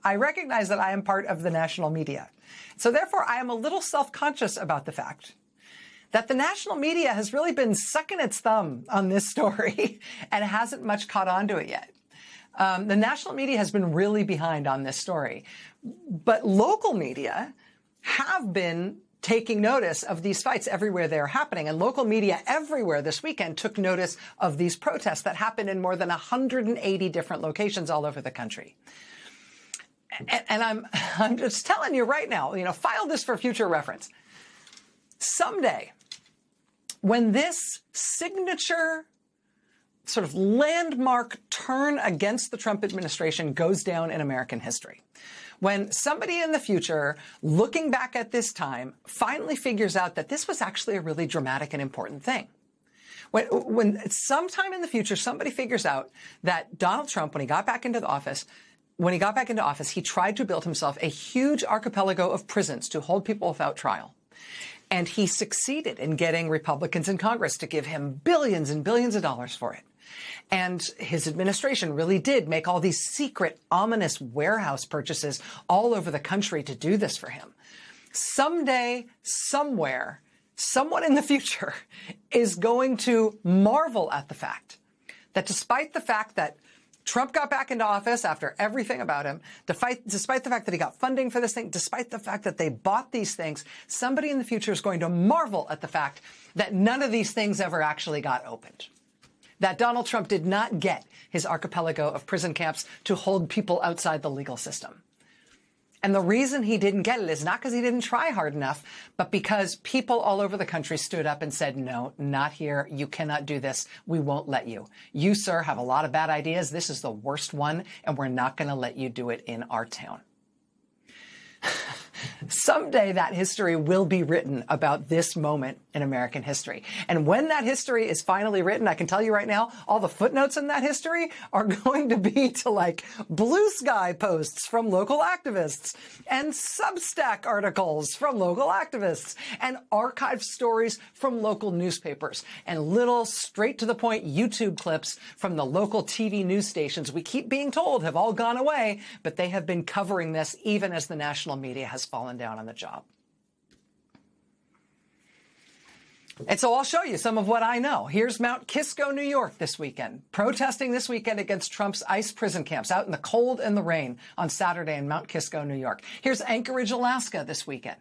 I recognize that I am part of the national media. So therefore, I am a little self-conscious about the fact that the national media has really been sucking its thumb on this story and hasn't much caught on to it yet. The national media has been really behind on this story, but local media have been taking notice of these fights everywhere they're happening. And local media everywhere this weekend took notice of these protests that happened in more than 180 different locations all over the country. And I'm just telling you right now, file this for future reference. Someday, when this signature sort of landmark turn against the Trump administration goes down in American history, when somebody in the future, looking back at this time, finally figures out that this was actually a really dramatic and important thing. When sometime in the future, somebody figures out that Donald Trump, when he got back into office, he tried to build himself a huge archipelago of prisons to hold people without trial. And he succeeded in getting Republicans in Congress to give him billions and billions of dollars for it. And his administration really did make all these secret, ominous warehouse purchases all over the country to do this for him. Someday, somewhere, someone in the future is going to marvel at the fact that despite the fact that Trump got back into office after everything about him, despite the fact that he got funding for this thing, despite the fact that they bought these things, somebody in the future is going to marvel at the fact that none of these things ever actually got opened. That Donald Trump did not get his archipelago of prison camps to hold people outside the legal system. And the reason he didn't get it is not because he didn't try hard enough, but because people all over the country stood up and said, no, not here. You cannot do this. We won't let you. You, sir, have a lot of bad ideas. This is the worst one, and we're not going to let you do it in our town. Someday that history will be written about this moment in American history. And when that history is finally written, I can tell you right now, all the footnotes in that history are going to be to like Blue Sky posts from local activists and Substack articles from local activists and archived stories from local newspapers and little straight to the point YouTube clips from the local TV news stations we keep being told have all gone away, but they have been covering this even as the national media has fallen down on the job. And so I'll show you some of what I know. Here's Mount Kisco, New York this weekend, protesting this weekend against Trump's ICE prison camps out in the cold and the rain on Saturday in Mount Kisco, New York. Here's Anchorage, Alaska this weekend,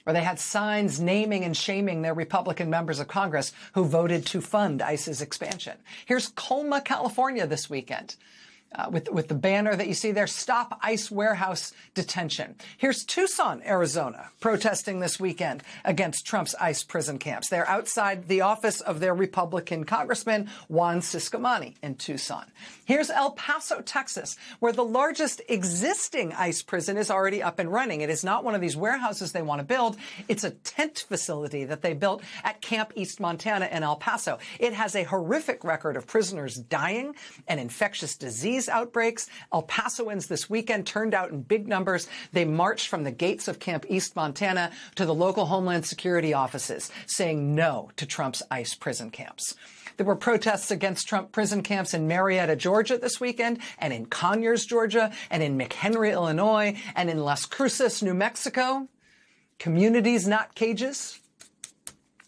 where they had signs naming and shaming their Republican members of Congress who voted to fund ICE's expansion. Here's Colma, California this weekend. With the banner that you see there, Stop ICE Warehouse Detention. Here's Tucson, Arizona, protesting this weekend against Trump's ICE prison camps. They're outside the office of their Republican Congressman, Juan Ciscomani, in Tucson. Here's El Paso, Texas, where the largest existing ICE prison is already up and running. It is not one of these warehouses they want to build. It's a tent facility that they built at Camp East Montana in El Paso. It has a horrific record of prisoners dying and infectious disease outbreaks. El Pasoans this weekend turned out in big numbers. They marched from the gates of Camp East Montana to the local Homeland Security offices, saying no to Trump's ICE prison camps. There were protests against Trump prison camps in Marietta, Georgia this weekend, and in Conyers, Georgia, and in McHenry, Illinois, and in Las Cruces, New Mexico. Communities, not cages.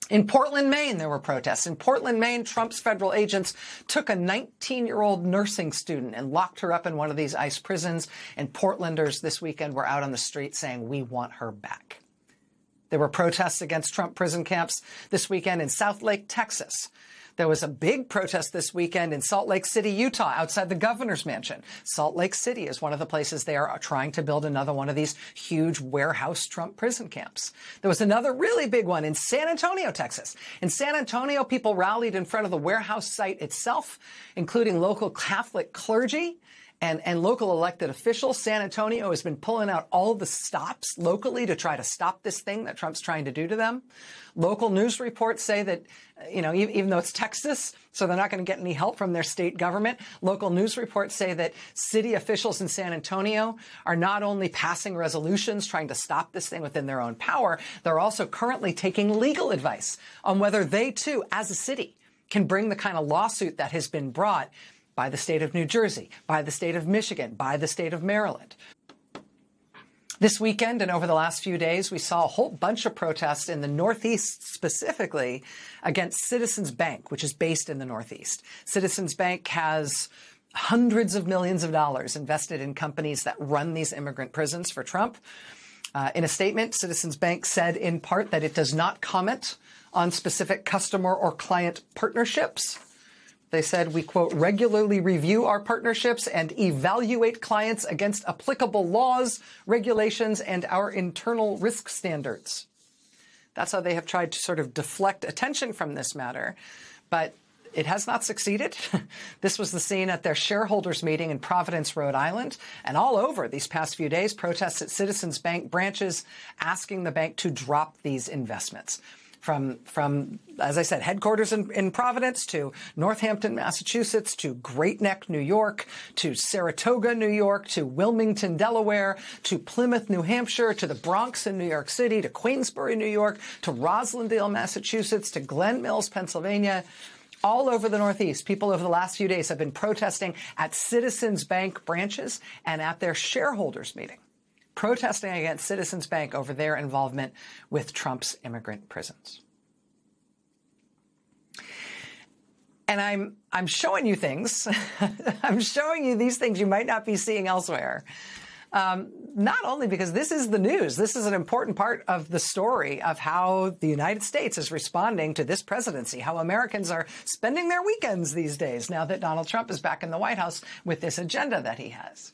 In Portland, Maine, there were protests. In Portland, Maine, Trump's federal agents took a 19-year-old nursing student and locked her up in one of these ICE prisons. And Portlanders this weekend were out on the street saying, we want her back. There were protests against Trump prison camps this weekend in Southlake, Texas. There was a big protest this weekend in Salt Lake City, Utah, outside the governor's mansion. Salt Lake City is one of the places they are trying to build another one of these huge warehouse Trump prison camps. There was another really big one in San Antonio, Texas. In San Antonio, people rallied in front of the warehouse site itself, including local Catholic clergy and local elected officials. San Antonio has been pulling out all the stops locally to try to stop this thing that Trump's trying to do to them. Local news reports say that, even though it's Texas, so they're not going to get any help from their state government, local news reports say that city officials in San Antonio are not only passing resolutions trying to stop this thing within their own power, they're also currently taking legal advice on whether they too, as a city, can bring the kind of lawsuit that has been brought by the state of New Jersey, by the state of Michigan, by the state of Maryland. This weekend and over the last few days, we saw a whole bunch of protests in the Northeast, specifically against Citizens Bank, which is based in the Northeast. Citizens Bank has hundreds of millions of dollars invested in companies that run these immigrant prisons for Trump. In a statement, Citizens Bank said in part that it does not comment on specific customer or client partnerships. They said, we, quote, regularly review our partnerships and evaluate clients against applicable laws, regulations, and our internal risk standards. That's how they have tried to sort of deflect attention from this matter. But it has not succeeded. This was the scene at their shareholders meeting in Providence, Rhode Island. And all over these past few days, protests at Citizens Bank branches asking the bank to drop these investments. From, as I said, headquarters in Providence to Northampton, Massachusetts, to Great Neck, New York, to Saratoga, New York, to Wilmington, Delaware, to Plymouth, New Hampshire, to the Bronx in New York City, to Queensbury, New York, to Roslindale, Massachusetts, to Glen Mills, Pennsylvania. All over the Northeast, people over the last few days have been protesting at Citizens Bank branches and at their shareholders meeting, protesting against Citizens Bank over their involvement with Trump's immigrant prisons. And I'm showing you things. I'm showing you these things you might not be seeing elsewhere. Not only because this is the news, this is an important part of the story of how the United States is responding to this presidency, how Americans are spending their weekends these days now that Donald Trump is back in the White House with this agenda that he has.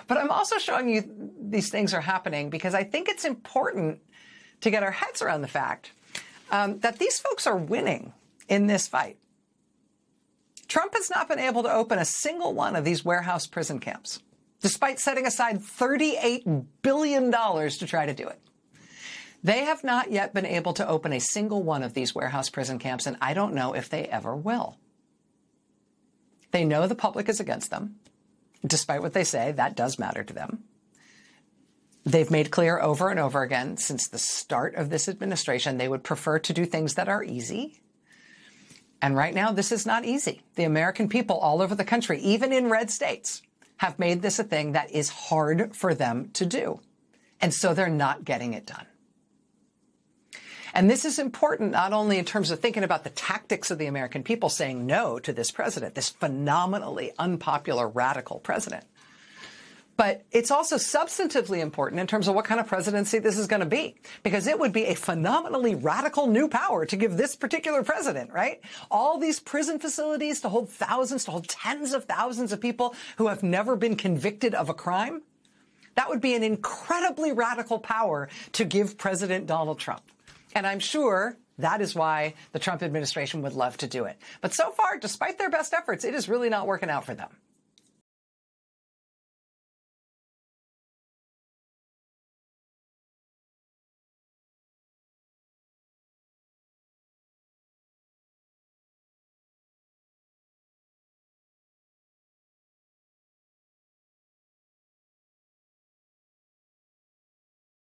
But I'm also showing you these things are happening because I think it's important to get our heads around the fact that these folks are winning in this fight. Trump has not been able to open a single one of these warehouse prison camps, despite setting aside $38 billion to try to do it. They have not yet been able to open a single one of these warehouse prison camps, and I don't know if they ever will. They know the public is against them. Despite what they say, that does matter to them. They've made clear over and over again since the start of this administration they would prefer to do things that are easy. And right now, this is not easy. The American people all over the country, even in red states, have made this a thing that is hard for them to do. And so they're not getting it done. And this is important not only in terms of thinking about the tactics of the American people saying no to this president, this phenomenally unpopular radical president, but it's also substantively important in terms of what kind of presidency this is going to be, because it would be a phenomenally radical new power to give this particular president, right? All these prison facilities to hold thousands, to hold tens of thousands of people who have never been convicted of a crime. That would be an incredibly radical power to give President Donald Trump. And I'm sure that is why the Trump administration would love to do it. But so far, despite their best efforts, it is really not working out for them.